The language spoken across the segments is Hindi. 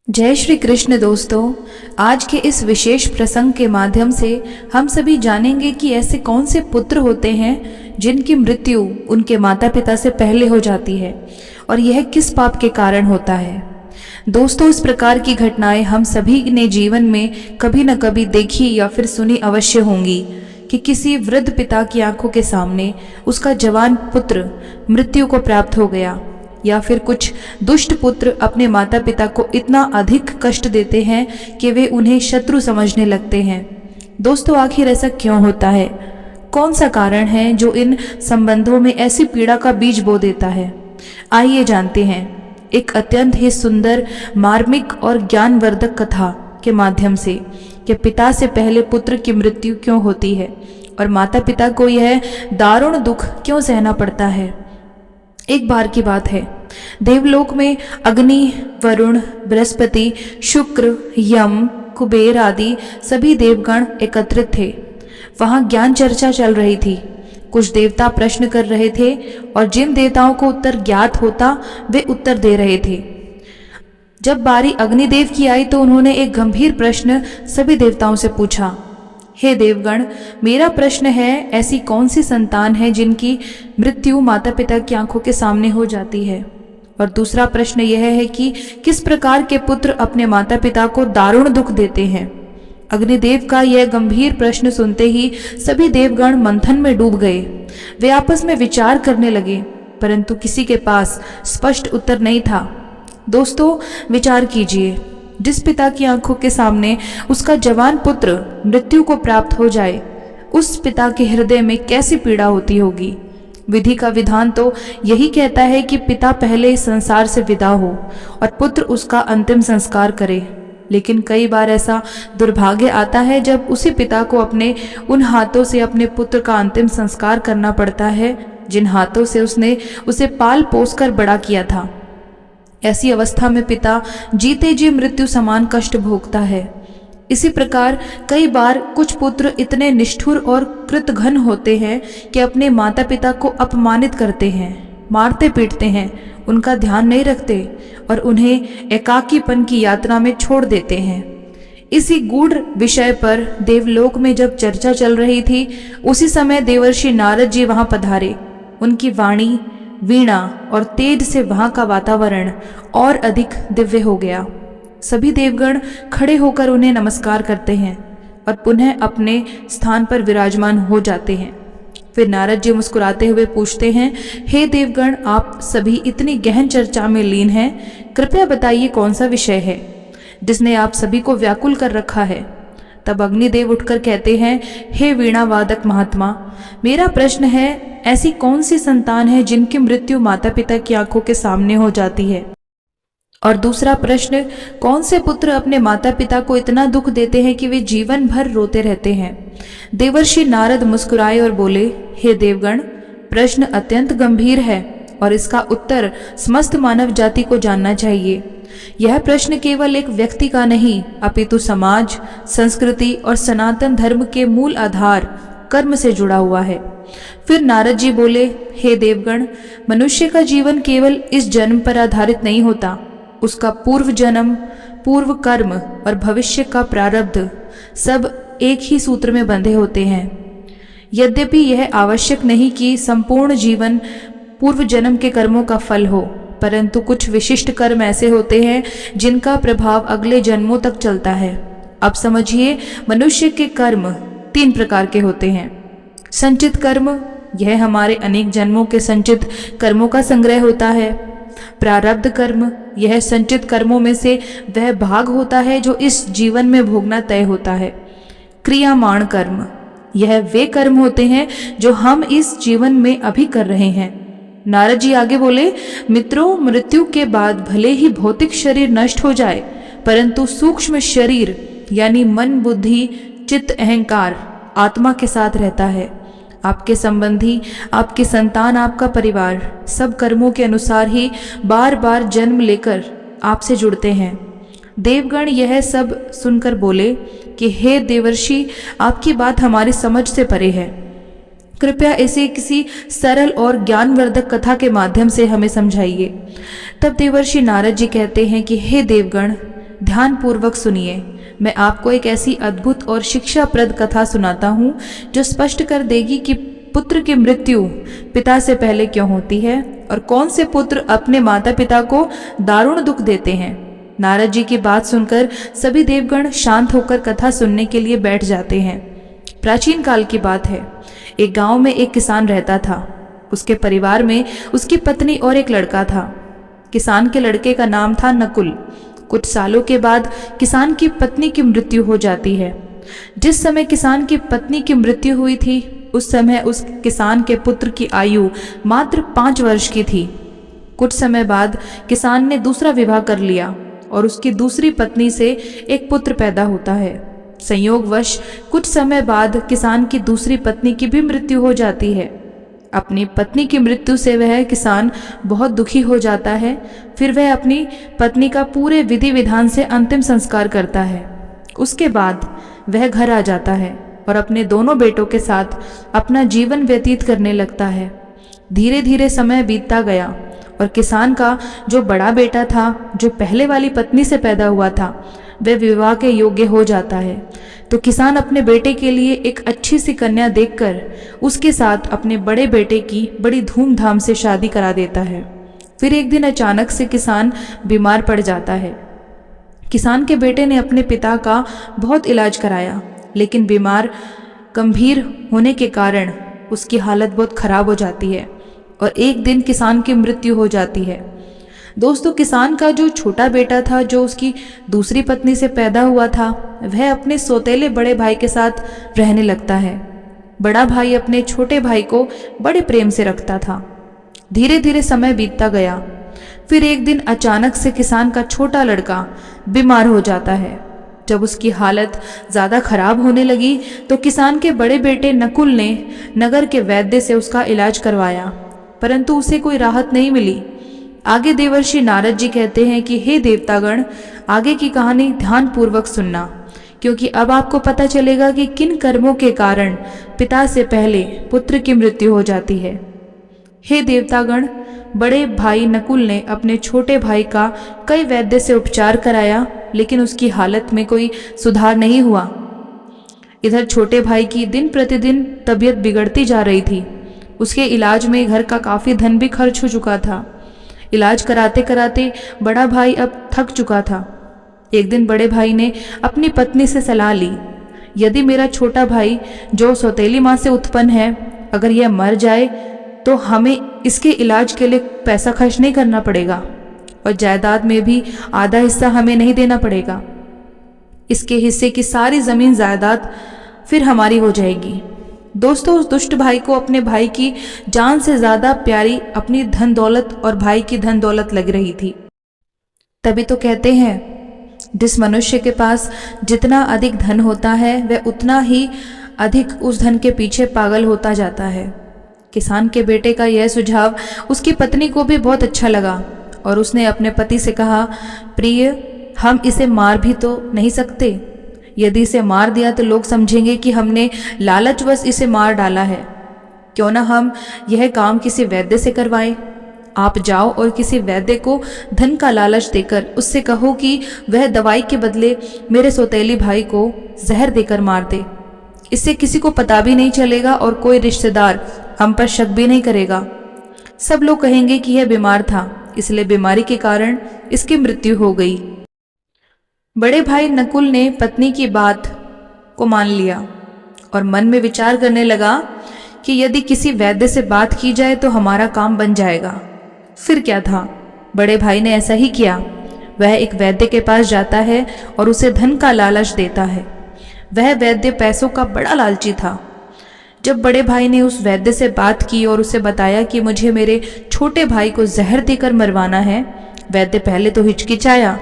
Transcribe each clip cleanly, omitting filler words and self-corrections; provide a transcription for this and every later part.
जय श्री कृष्ण दोस्तों। आज के इस विशेष प्रसंग के माध्यम से हम सभी जानेंगे कि ऐसे कौन से पुत्र होते हैं जिनकी मृत्यु उनके माता पिता से पहले हो जाती है और यह किस पाप के कारण होता है। दोस्तों, इस प्रकार की घटनाएं हम सभी ने जीवन में कभी न कभी देखी या फिर सुनी अवश्य होंगी कि किसी वृद्ध पिता की आंखों के सामने उसका जवान पुत्र मृत्यु को प्राप्त हो गया, या फिर कुछ दुष्ट पुत्र अपने माता पिता को इतना अधिक कष्ट देते हैं कि वे उन्हें शत्रु समझने लगते हैं। दोस्तों, आखिर ऐसा क्यों होता है? कौन सा कारण है जो इन संबंधों में ऐसी पीड़ा का बीज बो देता है? आइए जानते हैं एक अत्यंत ही सुंदर, मार्मिक और ज्ञानवर्धक कथा के माध्यम से कि पिता से पहले पुत्र की मृत्यु क्यों होती है और माता पिता को यह दारुण दुख क्यों सहना पड़ता है। एक बार की बात है, देवलोक में अग्नि, वरुण, बृहस्पति, शुक्र, यम, कुबेर आदि सभी देवगण एकत्रित थे। वहां ज्ञान चर्चा चल रही थी। कुछ देवता प्रश्न कर रहे थे और जिन देवताओं को उत्तर ज्ञात होता वे उत्तर दे रहे थे। जब बारी अग्निदेव की आई तो उन्होंने एक गंभीर प्रश्न सभी देवताओं से पूछा। हे देवगण, मेरा प्रश्न है, ऐसी कौन सी संतान है जिनकी मृत्यु माता पिता की आंखों के सामने हो जाती है? और दूसरा प्रश्न यह है कि किस प्रकार के पुत्र अपने माता पिता को दारुण दुख देते हैं? अग्निदेव का यह गंभीर प्रश्न सुनते ही सभी देवगण मंथन में डूब गए। वे आपस में विचार करने लगे, परंतु किसी के पास स्पष्ट उत्तर नहीं था। दोस्तों, विचार कीजिए, जिस पिता की आंखों के सामने उसका जवान पुत्र मृत्यु को प्राप्त हो जाए, उस पिता के हृदय में कैसी पीड़ा होती होगी। विधि का विधान तो यही कहता है कि पिता पहले इस संसार से विदा हो और पुत्र उसका अंतिम संस्कार करे, लेकिन कई बार ऐसा दुर्भाग्य आता है जब उसी पिता को अपने उन हाथों से अपने पुत्र का अंतिम संस्कार करना पड़ता है जिन हाथों से उसने उसे पाल पोस कर बड़ा किया था। ऐसी अवस्था में पिता जीते जी मृत्यु समान कष्ट भोगता है। इसी प्रकार कई बार कुछ पुत्र इतने निष्ठुर और कृतघ्न होते हैं कि अपने माता पिता को अपमानित करते हैं, मारते पीटते हैं, उनका ध्यान नहीं रखते और उन्हें एकाकीपन की यात्रा में छोड़ देते हैं। इसी गूढ़ विषय पर देवलोक में जब चर्चा चल रही थी, उसी समय देवर्षि नारद जी वहां पधारे। उनकी वाणी, वीणा और तेज से वहां का वातावरण और अधिक दिव्य हो गया। सभी देवगण खड़े होकर उन्हें नमस्कार करते हैं और पुनः अपने स्थान पर विराजमान हो जाते हैं। फिर नारद जी मुस्कुराते हुए पूछते हैं, हे देवगण, आप सभी इतनी गहन चर्चा में लीन हैं, कृपया बताइए कौन सा विषय है जिसने आप सभी को व्याकुल कर रखा है। तब अग्निदेव उठकर कहते हैं, हे वीणा वादक महात्मा, मेरा प्रश्न है, ऐसी कौन सी संतान है जिनकी मृत्यु माता पिता की आंखों के सामने हो जाती है? और दूसरा प्रश्न, कौन से पुत्र अपने माता पिता को इतना दुख देते हैं कि वे जीवन भर रोते रहते हैं? देवर्षि नारद मुस्कुराए और बोले, हे देवगण, प्रश्न अत्यंत गंभीर है और इसका उत्तर समस्त मानव जाति को जानना चाहिए। यह प्रश्न केवल एक व्यक्ति का नहीं, अपितु समाज, संस्कृति और सनातन धर्म के मूल आधार कर्म से जुड़ा हुआ है। फिर नारद जी बोले, हे देवगण, मनुष्य का जीवन केवल इस जन्म पर आधारित नहीं होता, उसका पूर्व जन्म, पूर्व कर्म और भविष्य का प्रारब्ध सब एक ही सूत्र में बंधे होते हैं। यद्यपि यह आवश्यक नहीं कि संपूर्ण जीवन पूर्व जन्म के कर्मों का फल हो, परंतु कुछ विशिष्ट कर्म ऐसे होते हैं जिनका प्रभाव अगले जन्मों तक चलता है। अब समझिए, मनुष्य के कर्म 3 प्रकार के होते हैं। संचित कर्म, यह हमारे अनेक जन्मों के संचित कर्मों का संग्रह होता है। प्रारब्ध कर्म, यह संचित कर्मों में से वह भाग होता है जो इस जीवन में भोगना तय होता है। क्रियामाण कर्म, यह वे कर्म होते हैं जो हम इस जीवन में अभी कर रहे हैं। नारद जी आगे बोले, मित्रों, मृत्यु के बाद भले ही भौतिक शरीर नष्ट हो जाए, परंतु सूक्ष्म शरीर यानी मन, बुद्धि, चित्त, अहंकार आत्मा के साथ रहता है। आपके संबंधी, आपकी संतान, आपका परिवार सब कर्मों के अनुसार ही बार बार जन्म लेकर आपसे जुड़ते हैं। देवगण यह सब सुनकर बोले कि हे देवर्षि, आपकी बात हमारी समझ से परे है, कृपया इसे किसी सरल और ज्ञानवर्धक कथा के माध्यम से हमें समझाइए। तब देवर्षि नारद जी कहते हैं कि हे देवगण, ध्यानपूर्वक सुनिए। मैं आपको एक ऐसी अद्भुत और शिक्षाप्रद कथा सुनाता हूँ जो स्पष्ट कर देगी कि पुत्र की मृत्यु पिता से पहले क्यों होती है और कौन से पुत्र अपने माता पिता को दारुण दुख देते हैं। नारद जी की बात सुनकर सभी देवगण शांत होकर कथा सुनने के लिए बैठ जाते हैं। प्राचीन काल की बात है। एक गांव में एक किसान रहता था। उसके परिवार में उसकी पत्नी और एक लड़का था। किसान के लड़के का नाम था नकुल। कुछ सालों के बाद किसान की पत्नी की मृत्यु हो जाती है। जिस समय किसान की पत्नी की मृत्यु हुई थी उस समय उस किसान के पुत्र की आयु मात्र 5 वर्ष की थी। कुछ समय बाद किसान ने दूसरा विवाह कर लिया और उसकी दूसरी पत्नी से एक पुत्र पैदा होता है। संयोगवश कुछ समय बाद किसान की दूसरी पत्नी की भी मृत्यु हो जाती है। अपनी पत्नी की मृत्यु से वह किसान बहुत दुखी हो जाता है। फिर वह अपनी पत्नी का पूरे विधि विधान से अंतिम संस्कार करता है। उसके बाद वह घर आ जाता है और अपने दोनों बेटों के साथ अपना जीवन व्यतीत करने लगता है। धीरे धीरे समय बीतता गया और किसान का जो बड़ा बेटा था, जो पहले वाली पत्नी से पैदा हुआ था, वह विवाह के योग्य हो जाता है। तो किसान अपने बेटे के लिए एक अच्छी सी कन्या देखकर उसके साथ अपने बड़े बेटे की बड़ी धूमधाम से शादी करा देता है। फिर एक दिन अचानक से किसान बीमार पड़ जाता है। किसान के बेटे ने अपने पिता का बहुत इलाज कराया, लेकिन बीमार गंभीर होने के कारण उसकी हालत बहुत खराब हो जाती है और एक दिन किसान की मृत्यु हो जाती है। दोस्तों, किसान का जो छोटा बेटा था, जो उसकी दूसरी पत्नी से पैदा हुआ था, वह अपने सौतेले बड़े भाई के साथ रहने लगता है। बड़ा भाई अपने छोटे भाई को बड़े प्रेम से रखता था। धीरे धीरे समय बीतता गया। फिर एक दिन अचानक से किसान का छोटा लड़का बीमार हो जाता है। जब उसकी हालत ज़्यादा खराब होने लगी तो किसान के बड़े बेटे नकुल ने नगर के वैद्य से उसका इलाज करवाया, परंतु उसे कोई राहत नहीं मिली। आगे देवर्षि नारद जी कहते हैं कि हे देवतागण, आगे की कहानी ध्यानपूर्वक सुनना, क्योंकि अब आपको पता चलेगा कि किन कर्मों के कारण पिता से पहले पुत्र की मृत्यु हो जाती है। हे देवतागण, बड़े भाई नकुल ने अपने छोटे भाई का कई वैद्य से उपचार कराया, लेकिन उसकी हालत में कोई सुधार नहीं हुआ। इधर छोटे भाई की दिन प्रतिदिन तबीयत बिगड़ती जा रही थी। उसके इलाज में घर का काफ़ी धन भी खर्च हो चुका था। इलाज कराते कराते बड़ा भाई अब थक चुका था। एक दिन बड़े भाई ने अपनी पत्नी से सलाह ली, यदि मेरा छोटा भाई जो सौतेली माँ से उत्पन्न है, अगर यह मर जाए तो हमें इसके इलाज के लिए पैसा खर्च नहीं करना पड़ेगा और जायदाद में भी आधा हिस्सा हमें नहीं देना पड़ेगा। इसके हिस्से की सारी ज़मीन जायदाद फिर हमारी हो जाएगी। दोस्तों, उस दुष्ट भाई को अपने भाई की जान से ज़्यादा प्यारी अपनी धन दौलत और भाई की धन दौलत लग रही थी। तभी तो कहते हैं, जिस मनुष्य के पास जितना अधिक धन होता है वह उतना ही अधिक उस धन के पीछे पागल होता जाता है। किसान के बेटे का यह सुझाव उसकी पत्नी को भी बहुत अच्छा लगा और उसने अपने पति से कहा, प्रिय, हम इसे मार भी तो नहीं सकते। यदि इसे मार दिया तो लोग समझेंगे कि हमने लालचवश इसे मार डाला है। क्यों ना हम यह काम किसी वैद्य से करवाएं। आप जाओ और किसी वैद्य को धन का लालच देकर उससे कहो कि वह दवाई के बदले मेरे सौतेली भाई को जहर देकर मार दे। इससे किसी को पता भी नहीं चलेगा और कोई रिश्तेदार हम पर शक भी नहीं करेगा। सब लोग कहेंगे कि यह बीमार था, इसलिए बीमारी के कारण इसकी मृत्यु हो गई। बड़े भाई नकुल ने पत्नी की बात को मान लिया और मन में विचार करने लगा कि यदि किसी वैद्य से बात की जाए तो हमारा काम बन जाएगा। फिर क्या था, बड़े भाई ने ऐसा ही किया। वह एक वैद्य के पास जाता है और उसे धन का लालच देता है। वह वैद्य पैसों का बड़ा लालची था। जब बड़े भाई ने उस वैद्य से बात की और उसे बताया कि मुझे मेरे छोटे भाई को जहर देकर मरवाना है, वैद्य पहले तो हिचकिचाया,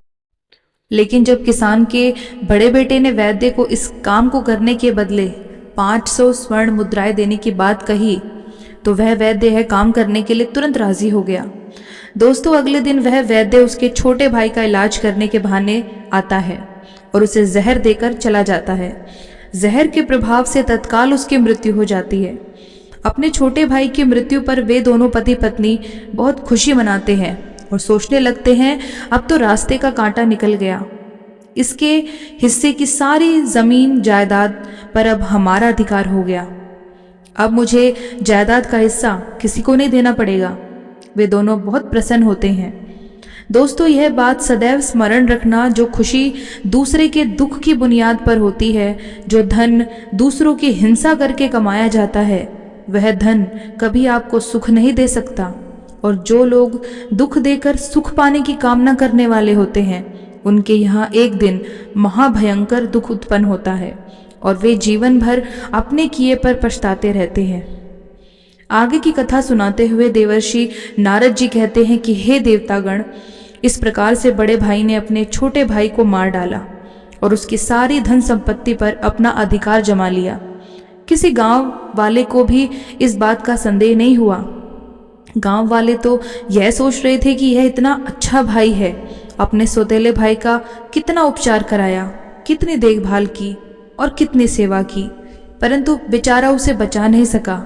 लेकिन जब किसान के बड़े बेटे ने वैद्य को इस काम को करने के बदले 500 स्वर्ण मुद्राएं देने की बात कही तो वह वैद्य यह काम करने के लिए तुरंत राजी हो गया। दोस्तों, अगले दिन वह वैद्य उसके छोटे भाई का इलाज करने के बहाने आता है और उसे जहर देकर चला जाता है। जहर के प्रभाव से तत्काल उसकी मृत्यु हो जाती है। अपने छोटे भाई की मृत्यु पर वे दोनों पति पत्नी बहुत खुशी मनाते हैं और सोचने लगते हैं अब तो रास्ते का कांटा निकल गया। इसके हिस्से की सारी ज़मीन जायदाद पर अब हमारा अधिकार हो गया। अब मुझे जायदाद का हिस्सा किसी को नहीं देना पड़ेगा। वे दोनों बहुत प्रसन्न होते हैं। दोस्तों, यह बात सदैव स्मरण रखना, जो खुशी दूसरे के दुख की बुनियाद पर होती है, जो धन दूसरों की हिंसा करके कमाया जाता है, वह धन कभी आपको सुख नहीं दे सकता। और जो लोग दुख देकर सुख पाने की कामना करने वाले होते हैं, उनके यहाँ एक दिन महाभयंकर दुख उत्पन्न होता है और वे जीवन भर अपने किए पर पछताते रहते हैं। आगे की कथा सुनाते हुए देवर्षि नारद जी कहते हैं कि हे देवतागण, इस प्रकार से बड़े भाई ने अपने छोटे भाई को मार डाला और उसकी सारी धन संपत्ति पर अपना अधिकार जमा लिया। किसी गांव वाले को भी इस बात का संदेह नहीं हुआ। गांव वाले तो यह सोच रहे थे कि यह इतना अच्छा भाई है, अपने सौतेले भाई का कितना उपचार कराया, कितनी देखभाल की और कितनी सेवा की, परंतु बेचारा उसे बचा नहीं सका।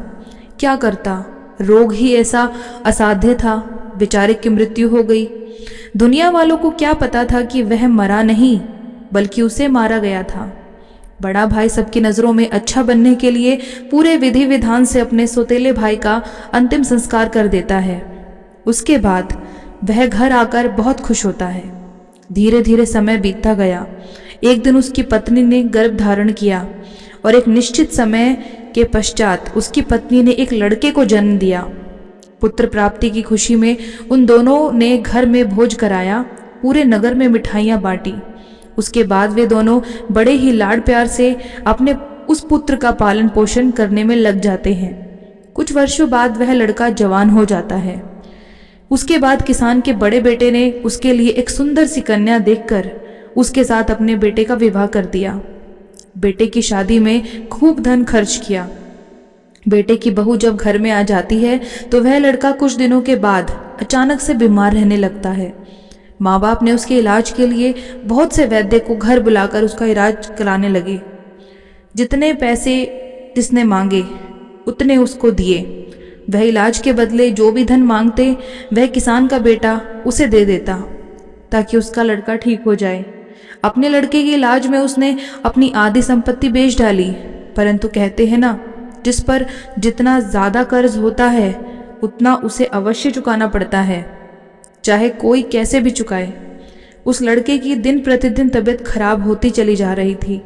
क्या करता, रोग ही ऐसा असाध्य था, बेचारे की मृत्यु हो गई। दुनिया वालों को क्या पता था कि वह मरा नहीं बल्कि उसे मारा गया था। बड़ा भाई सबकी नज़रों में अच्छा बनने के लिए पूरे विधि विधान से अपने सौतेले भाई का अंतिम संस्कार कर देता है। उसके बाद वह घर आकर बहुत खुश होता है। धीरे धीरे समय बीतता गया। एक दिन उसकी पत्नी ने गर्भ धारण किया और एक निश्चित समय के पश्चात उसकी पत्नी ने एक लड़के को जन्म दिया। पुत्र प्राप्ति की खुशी में उन दोनों ने घर में भोज कराया, पूरे नगर में मिठाइयाँ बांटी। उसके बाद वे दोनों बड़े ही लाड प्यार से अपने उस पुत्र का पालन पोषण करने में लग जाते हैं। कुछ वर्षों बाद वह लड़का जवान हो जाता है। उसके बाद किसान के बड़े बेटे ने उसके लिए एक सुंदर सी कन्या देखकर उसके साथ अपने बेटे का विवाह कर दिया। बेटे की शादी में खूब धन खर्च किया। बेटे की बहू जब घर में आ जाती है तो वह लड़का कुछ दिनों के बाद अचानक से बीमार रहने लगता है। माँ बाप ने उसके इलाज के लिए बहुत से वैद्य को घर बुलाकर उसका इलाज कराने लगे। जितने पैसे जिसने मांगे उतने उसको दिए। वह इलाज के बदले जो भी धन मांगते वह किसान का बेटा उसे दे देता ताकि उसका लड़का ठीक हो जाए। अपने लड़के के इलाज में उसने अपनी आधी संपत्ति बेच डाली, परंतु कहते हैं ना, जिस पर जितना ज़्यादा कर्ज होता है उतना उसे अवश्य चुकाना पड़ता है, चाहे कोई कैसे भी चुकाए। उस लड़के की दिन प्रतिदिन तबीयत खराब होती चली जा रही थी।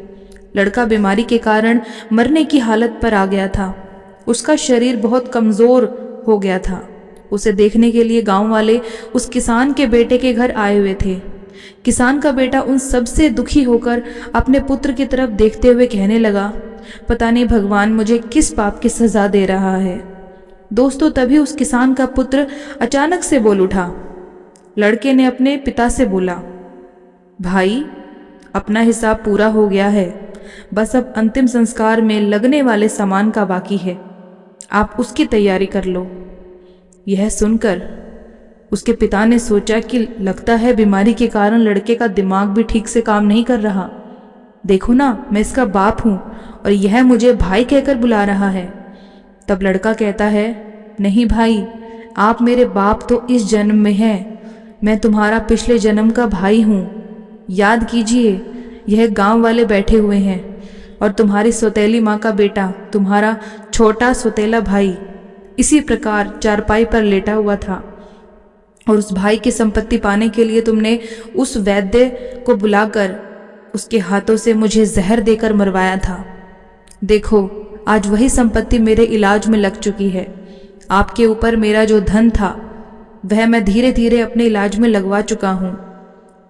लड़का बीमारी के कारण मरने की हालत पर आ गया था। उसका शरीर बहुत कमज़ोर हो गया था। उसे देखने के लिए गांव वाले उस किसान के बेटे के घर आए हुए थे। किसान का बेटा उन सबसे दुखी होकर अपने पुत्र की तरफ देखते हुए कहने लगा, पता नहीं भगवान मुझे किस पाप की सज़ा दे रहा है। दोस्तों, तभी उस किसान का पुत्र अचानक से बोल उठा। लड़के ने अपने पिता से बोला, भाई, अपना हिसाब पूरा हो गया है, बस अब अंतिम संस्कार में लगने वाले सामान का बाकी है, आप उसकी तैयारी कर लो। यह सुनकर उसके पिता ने सोचा कि लगता है बीमारी के कारण लड़के का दिमाग भी ठीक से काम नहीं कर रहा। देखो ना, मैं इसका बाप हूँ और यह मुझे भाई कहकर बुला रहा है। तब लड़का कहता है, नहीं भाई, आप मेरे बाप तो इस जन्म में हैं, मैं तुम्हारा पिछले जन्म का भाई हूँ। याद कीजिए, यह गांव वाले बैठे हुए हैं और तुम्हारी सौतेली माँ का बेटा, तुम्हारा छोटा सौतेला भाई, इसी प्रकार चारपाई पर लेटा हुआ था और उस भाई की संपत्ति पाने के लिए तुमने उस वैद्य को बुलाकर उसके हाथों से मुझे जहर देकर मरवाया था। देखो, आज वही संपत्ति मेरे इलाज में लग चुकी है। आपके ऊपर मेरा जो धन था वह मैं धीरे धीरे अपने इलाज में लगवा चुका हूँ।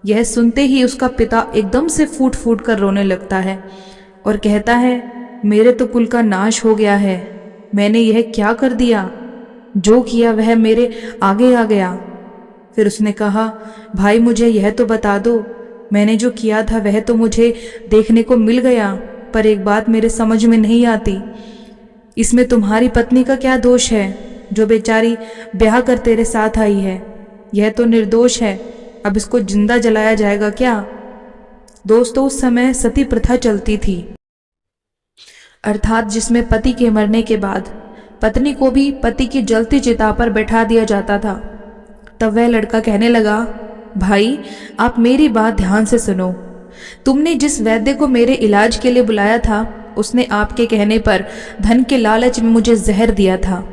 यह सुनते ही उसका पिता एकदम से फूट फूट कर रोने लगता है और कहता है, मेरे तो कुल का नाश हो गया है, मैंने यह क्या कर दिया, जो किया वह मेरे आगे आ गया। फिर उसने कहा, भाई मुझे यह तो बता दो, मैंने जो किया था वह तो मुझे देखने को मिल गया, पर एक बात मेरे समझ में नहीं आती, इसमें तुम्हारी पत्नी का क्या दोष है जो बेचारी ब्याह कर तेरे साथ आई है? यह तो निर्दोष है, अब इसको जिंदा जलाया जाएगा क्या? दोस्तों, उस समय सती प्रथा चलती थी, अर्थात जिसमें पति के मरने के बाद पत्नी को भी पति की जलती चिता पर बैठा दिया जाता था। तब वह लड़का कहने लगा, भाई आप मेरी बात ध्यान से सुनो, तुमने जिस वैद्य को मेरे इलाज के लिए बुलाया था, उसने आपके कहने पर धन के लालच में मुझे जहर दिया था।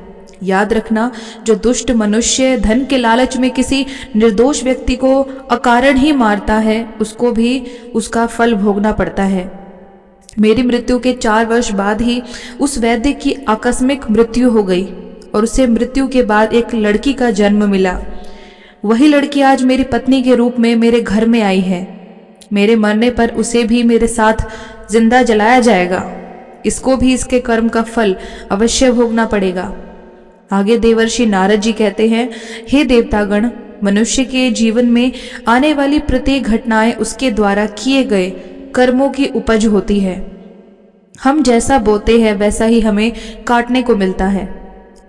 याद रखना, जो दुष्ट मनुष्य धन के लालच में किसी निर्दोष व्यक्ति को अकारण ही मारता है, उसको भी उसका फल भोगना पड़ता है। मेरी मृत्यु के 4 वर्ष बाद ही उस वैद्य की आकस्मिक मृत्यु हो गई और उसे मृत्यु के बाद एक लड़की का जन्म मिला। वही लड़की आज मेरी पत्नी के रूप में मेरे घर में आई है। मेरे मरने पर उसे भी मेरे साथ जिंदा जलाया जाएगा। इसको भी इसके कर्म का फल अवश्य भोगना पड़ेगा। आगे देवर्षि नारद जी कहते हैं, हे देवतागण, मनुष्य के जीवन में आने वाली प्रत्येक घटनाएं उसके द्वारा किए गए कर्मों की उपज होती है। हम जैसा बोते हैं वैसा ही हमें काटने को मिलता है।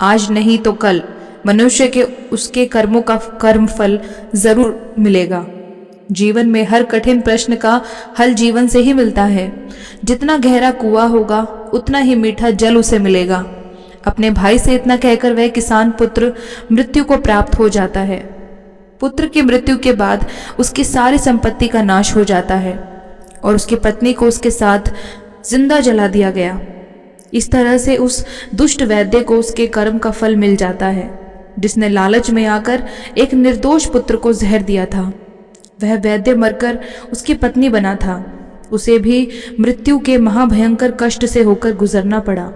आज नहीं तो कल मनुष्य के उसके कर्मों का कर्म फल जरूर मिलेगा। जीवन में हर कठिन प्रश्न का हल जीवन से ही मिलता है। जितना गहरा कुआं होगा उतना ही मीठा जल उसे मिलेगा। अपने भाई से इतना कहकर वह किसान पुत्र मृत्यु को प्राप्त हो जाता है। पुत्र की मृत्यु के बाद उसकी सारी संपत्ति का नाश हो जाता है और उसकी पत्नी को उसके साथ जिंदा जला दिया गया। इस तरह से उस दुष्ट वैद्य को उसके कर्म का फल मिल जाता है, जिसने लालच में आकर एक निर्दोष पुत्र को जहर दिया था। वह वैद्य मरकर उसकी पत्नी बना था। उसे भी मृत्यु के महाभयंकर कष्ट से होकर गुजरना पड़ा।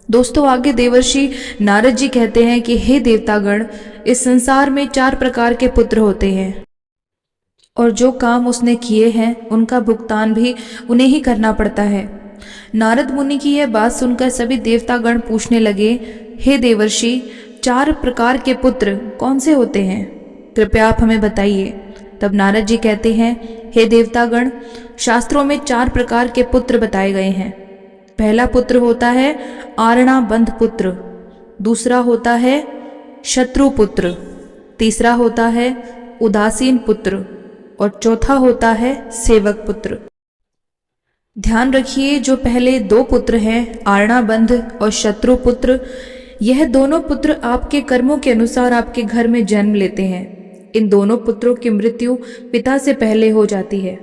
दोस्तों, आगे देवर्षि नारद जी कहते हैं कि हे देवतागण, इस संसार में 4 प्रकार के पुत्र होते हैं और जो काम उसने किए हैं उनका भुगतान भी उन्हें ही करना पड़ता है। नारद मुनि की यह बात सुनकर सभी देवतागण पूछने लगे, हे देवर्षि, 4 प्रकार के पुत्र कौन से होते हैं? कृपया आप हमें बताइए। तब नारद जी कहते हैं, हे देवतागण, शास्त्रों में 4 प्रकार के पुत्र बताए गए हैं। पहला पुत्र होता है आरणाबंध पुत्र, दूसरा होता है शत्रु पुत्र, तीसरा होता है उदासीन पुत्र और चौथा होता है सेवक पुत्र। ध्यान रखिए, जो पहले 2 पुत्र हैं, आरणाबंध और शत्रु पुत्र, यह दोनों पुत्र आपके कर्मों के अनुसार आपके घर में जन्म लेते हैं। इन दोनों पुत्रों की मृत्यु पिता से पहले हो जाती है।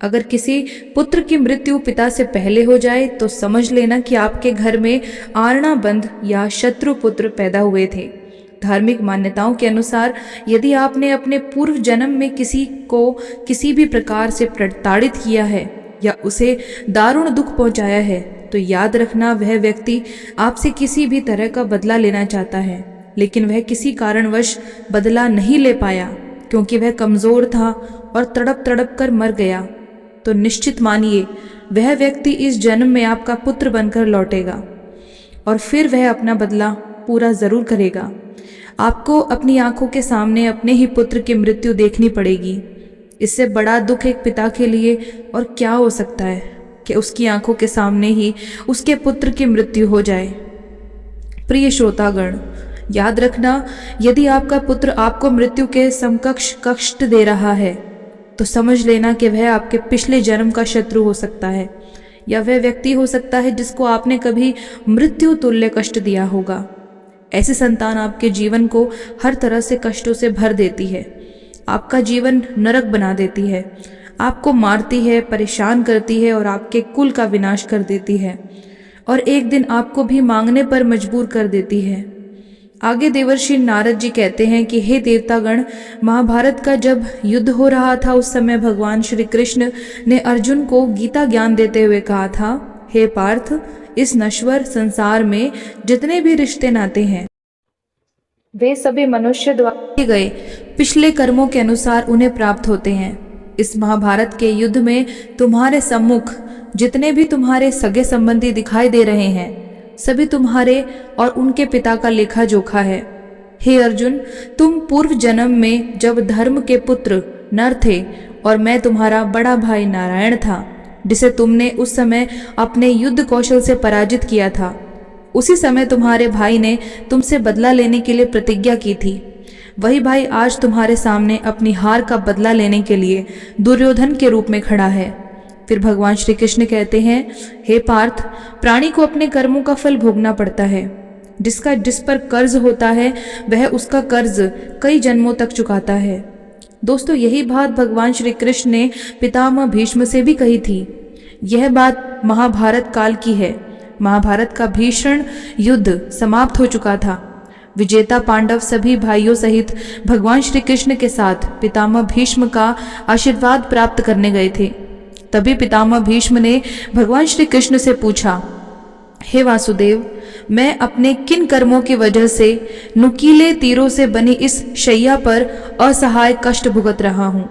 अगर किसी पुत्र की मृत्यु पिता से पहले हो जाए तो समझ लेना कि आपके घर में आरणाबंध या शत्रु पुत्र पैदा हुए थे। धार्मिक मान्यताओं के अनुसार यदि आपने अपने पूर्व जन्म में किसी को किसी भी प्रकार से प्रताड़ित किया है या उसे दारुण दुख पहुंचाया है, तो याद रखना, वह व्यक्ति आपसे किसी भी तरह का बदला लेना चाहता है, लेकिन वह किसी कारणवश बदला नहीं ले पाया क्योंकि वह कमज़ोर था और तड़प तड़प कर मर गया। तो निश्चित मानिए, वह व्यक्ति इस जन्म में आपका पुत्र बनकर लौटेगा और फिर वह अपना बदला पूरा ज़रूर करेगा। आपको अपनी आंखों के सामने अपने ही पुत्र की मृत्यु देखनी पड़ेगी। इससे बड़ा दुख एक पिता के लिए और क्या हो सकता है कि उसकी आंखों के सामने ही उसके पुत्र की मृत्यु हो जाए। प्रिय श्रोतागण, याद रखना, यदि आपका पुत्र आपको मृत्यु के समकक्ष कष्ट दे रहा है तो समझ लेना कि वह आपके पिछले जन्म का शत्रु हो सकता है या वह व्यक्ति हो सकता है जिसको आपने कभी मृत्यु तुल्य कष्ट दिया होगा। ऐसी संतान आपके जीवन को हर तरह से कष्टों से भर देती है, आपका जीवन नरक बना देती है, आपको मारती है, परेशान करती है और आपके कुल का विनाश कर देती है और एक दिन आपको भी मांगने पर मजबूर कर देती है। आगे देवर्षि नारद जी कहते हैं कि हे देवतागण, महाभारत का जब युद्ध हो रहा था उस समय भगवान श्री कृष्ण ने अर्जुन को गीता ज्ञान देते हुए कहा था, हे पार्थ, इस नश्वर संसार में जितने भी रिश्ते नाते हैं वे सभी मनुष्य द्वारा किए गए पिछले कर्मों के अनुसार उन्हें प्राप्त होते हैं। इस महाभारत के युद्ध में तुम्हारे सम्मुख जितने भी तुम्हारे सगे संबंधी दिखाई दे रहे हैं, सभी तुम्हारे और उनके पिता का लेखा जोखा है। हे अर्जुन, तुम पूर्व जन्म में जब धर्म के पुत्र नर थे और मैं तुम्हारा बड़ा भाई नारायण था, जिसे तुमने उस समय अपने युद्ध कौशल से पराजित किया था, उसी समय तुम्हारे भाई ने तुमसे बदला लेने के लिए प्रतिज्ञा की थी। वही भाई आज तुम्हारे सामने अपनी हार का बदला लेने के लिए दुर्योधन के रूप में खड़ा है। फिर भगवान श्री कृष्ण कहते हैं, हे पार्थ, प्राणी को अपने कर्मों का फल भोगना पड़ता है। जिस पर कर्ज होता है वह उसका कर्ज कई जन्मों तक चुकाता है। दोस्तों, यही बात भगवान श्री कृष्ण ने पितामह भीष्म से भी कही थी। यह बात महाभारत काल की है। महाभारत का भीषण युद्ध समाप्त हो चुका था। विजेता पांडव सभी भाइयों सहित भगवान श्री कृष्ण के साथ पितामह भीष्म का आशीर्वाद प्राप्त करने गए थे। तभी पितामह भीष्म ने भगवान श्री कृष्ण से पूछा, हे वासुदेव, मैं अपने किन कर्मों की वजह से नुकीले तीरों से बनी इस शैया पर असहाय कष्ट भुगत रहा हूँ।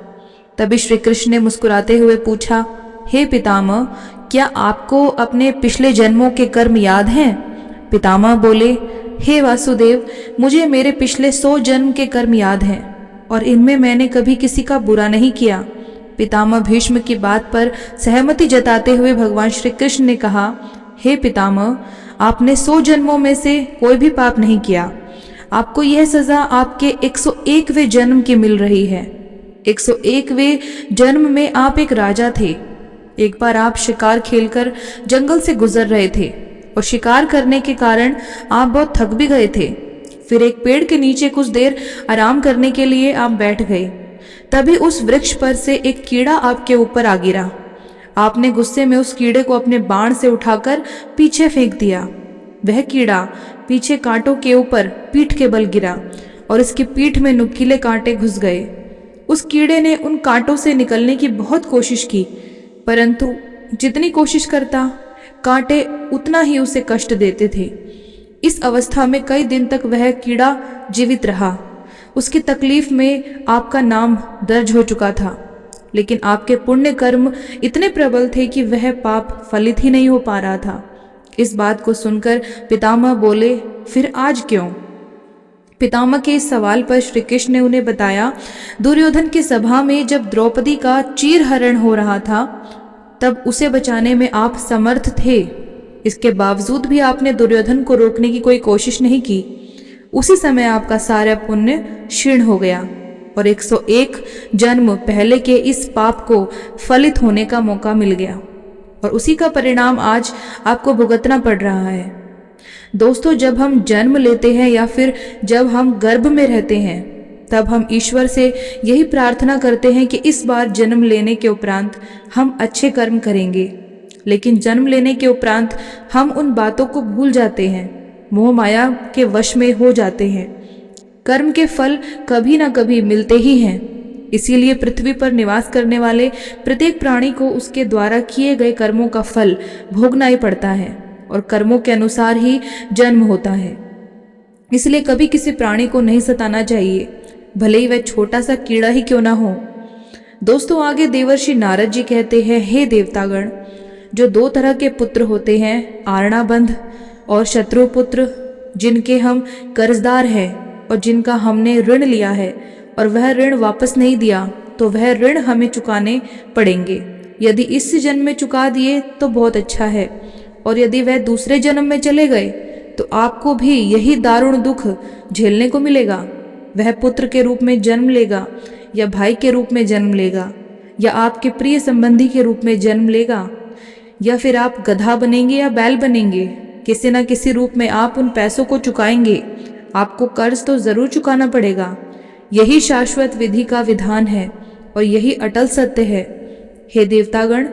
तभी श्री कृष्ण ने मुस्कुराते हुए पूछा, हे पितामह, क्या आपको अपने पिछले जन्मों के कर्म याद हैं? पितामह बोले, हे वासुदेव, मुझे मेरे पिछले 100 जन्म के कर्म याद हैं और इनमें मैंने कभी किसी का बुरा नहीं किया। पितामह भीष्म की बात पर सहमति जताते हुए भगवान श्री कृष्ण ने कहा, हे पितामह, आपने 100 जन्मों में से कोई भी पाप नहीं किया। आपको यह सजा आपके 101वें जन्म की मिल रही है। 101वें जन्म में आप एक राजा थे। एक बार आप शिकार खेलकर जंगल से गुजर रहे थे और शिकार करने के कारण आप बहुत थक भी गए थे। फिर एक पेड़ के नीचे कुछ देर आराम करने के लिए आप बैठ गए। तभी उस वृक्ष पर से एक कीड़ा आपके ऊपर आ गिरा। आपने गुस्से में उस कीड़े को अपने बाण से उठाकर पीछे फेंक दिया। वह कीड़ा पीछे कांटों के ऊपर पीठ के बल गिरा और इसकी पीठ में नुकीले कांटे घुस गए। उस कीड़े ने उन कांटों से निकलने की बहुत कोशिश की, परंतु जितनी कोशिश करता, कांटे उतना ही उसे कष्ट देते थे। इस अवस्था में कई दिन तक वह कीड़ा जीवित रहा। उसकी तकलीफ में आपका नाम दर्ज हो चुका था, लेकिन आपके पुण्य कर्म इतने प्रबल थे कि वह पाप फलित ही नहीं हो पा रहा था। इस बात को सुनकर पितामह बोले, फिर आज क्यों? पितामह के इस सवाल पर श्री कृष्ण ने उन्हें बताया, दुर्योधन की सभा में जब द्रौपदी का चीरहरण हो रहा था, तब उसे बचाने में आप समर्थ थे। इसके बावजूद भी आपने दुर्योधन को रोकने की कोई कोशिश नहीं की। उसी समय आपका सारा पुण्य क्षीण हो गया और 101 जन्म पहले के इस पाप को फलित होने का मौका मिल गया और उसी का परिणाम आज आपको भुगतना पड़ रहा है। दोस्तों, जब हम जन्म लेते हैं या फिर जब हम गर्भ में रहते हैं, तब हम ईश्वर से यही प्रार्थना करते हैं कि इस बार जन्म लेने के उपरांत हम अच्छे कर्म करेंगे। लेकिन जन्म लेने के उपरांत हम उन बातों को भूल जाते हैं, मोह माया के वश में हो जाते हैं। कर्म के फल कभी ना कभी मिलते ही हैं। इसीलिए पृथ्वी पर निवास करने वाले प्रत्येक प्राणी को उसके द्वारा किए गए कर्मों का फल भोगना ही पड़ता है और कर्मों के अनुसार ही जन्म होता है। इसलिए कभी किसी प्राणी को नहीं सताना चाहिए, भले ही वह छोटा सा कीड़ा ही क्यों ना हो। दोस्तों, आगे देवर्षि नारद जी कहते हैं, हे देवतागण, जो 2 तरह के पुत्र होते हैं, आरणाबंध और शत्रुपुत्र, जिनके हम कर्जदार हैं और जिनका हमने ऋण लिया है और वह ऋण वापस नहीं दिया, तो वह ऋण हमें चुकाने पड़ेंगे। यदि इस जन्म में चुका दिए तो बहुत अच्छा है, और यदि वह दूसरे जन्म में चले गए तो आपको भी यही दारुण दुख झेलने को मिलेगा। वह पुत्र के रूप में जन्म लेगा या भाई के रूप में जन्म लेगा या आपके प्रिय संबंधी के रूप में जन्म लेगा, या फिर आप गधा बनेंगे या बैल बनेंगे। किसी न किसी रूप में आप उन पैसों को चुकाएंगे। आपको कर्ज तो जरूर चुकाना पड़ेगा। यही शाश्वत विधि का विधान है और यही अटल सत्य है। हे देवतागण,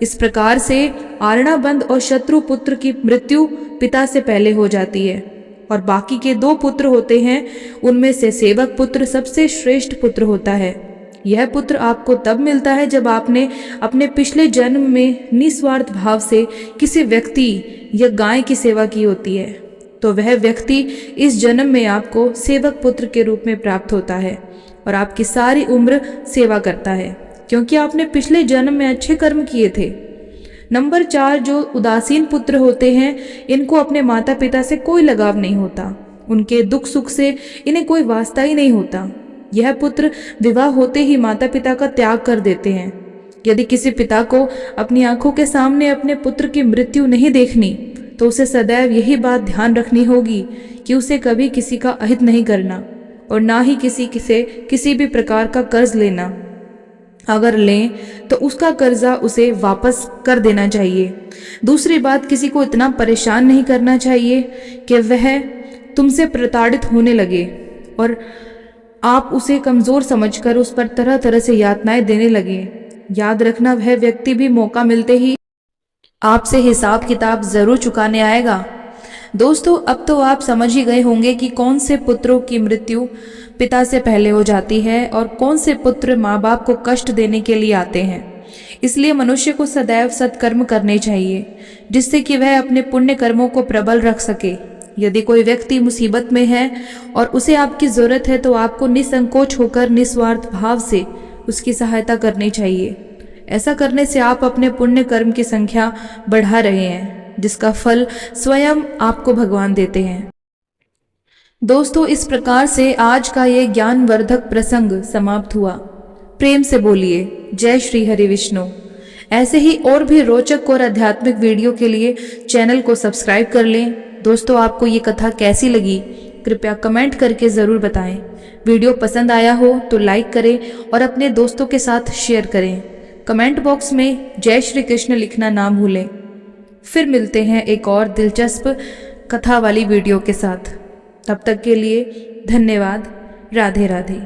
इस प्रकार से आरणाबंध और शत्रु पुत्र की मृत्यु पिता से पहले हो जाती है और बाकी के 2 पुत्र होते हैं। उनमें से सेवक पुत्र सबसे श्रेष्ठ पुत्र होता है। यह पुत्र आपको तब मिलता है जब आपने अपने पिछले जन्म में निस्वार्थ भाव से किसी व्यक्ति या गाय की सेवा की होती है, तो वह व्यक्ति इस जन्म में आपको सेवक पुत्र के रूप में प्राप्त होता है और आपकी सारी उम्र सेवा करता है, क्योंकि आपने पिछले जन्म में अच्छे कर्म किए थे। नंबर 4, जो उदासीन पुत्र होते हैं, इनको अपने माता पिता से कोई लगाव नहीं होता। उनके दुख सुख से इन्हें कोई वास्ता ही नहीं होता। यह पुत्र विवाह होते ही माता पिता का त्याग कर देते हैं। यदि किसी पिता को अपनी आंखों के सामने अपने पुत्र की मृत्यु नहीं देखनी, तो उसे सदैव यही बात ध्यान रखनी होगी कि उसे कभी किसी का अहित नहीं करना और ना ही किसी से किसी भी प्रकार का कर्ज लेना। अगर लें तो उसका कर्जा उसे वापस कर देना चाहिए। दूसरी बात, किसी को इतना परेशान नहीं करना चाहिए कि वह तुमसे प्रताड़ित होने लगे और आप उसे कमज़ोर समझकर उस पर तरह तरह से यातनाएं देने लगे। याद रखना, वह व्यक्ति भी मौका मिलते ही आपसे हिसाब किताब ज़रूर चुकाने आएगा। दोस्तों, अब तो आप समझ ही गए होंगे कि कौन से पुत्रों की मृत्यु पिता से पहले हो जाती है और कौन से पुत्र माँ बाप को कष्ट देने के लिए आते हैं। इसलिए मनुष्य को सदैव सत्कर्म करने चाहिए, जिससे कि वह अपने पुण्य कर्मों को प्रबल रख सके। यदि कोई व्यक्ति मुसीबत में है और उसे आपकी ज़रूरत है तो आपको निसंकोच होकर निस्वार्थ भाव से उसकी सहायता करनी चाहिए। ऐसा करने से आप अपने पुण्य कर्म की संख्या बढ़ा रहे हैं, जिसका फल स्वयं आपको भगवान देते हैं। दोस्तों, इस प्रकार से आज का ये ज्ञानवर्धक प्रसंग समाप्त हुआ। प्रेम से बोलिए जय श्री हरि विष्णु। ऐसे ही और भी रोचक और आध्यात्मिक वीडियो के लिए चैनल को सब्सक्राइब कर लें। दोस्तों, आपको ये कथा कैसी लगी कृपया कमेंट करके ज़रूर बताएं। वीडियो पसंद आया हो तो लाइक करें और अपने दोस्तों के साथ शेयर करें। कमेंट बॉक्स में जय श्री कृष्ण लिखना ना भूलें। फिर मिलते हैं एक और दिलचस्प कथा वाली वीडियो के साथ। तब तक के लिए धन्यवाद। राधे राधे।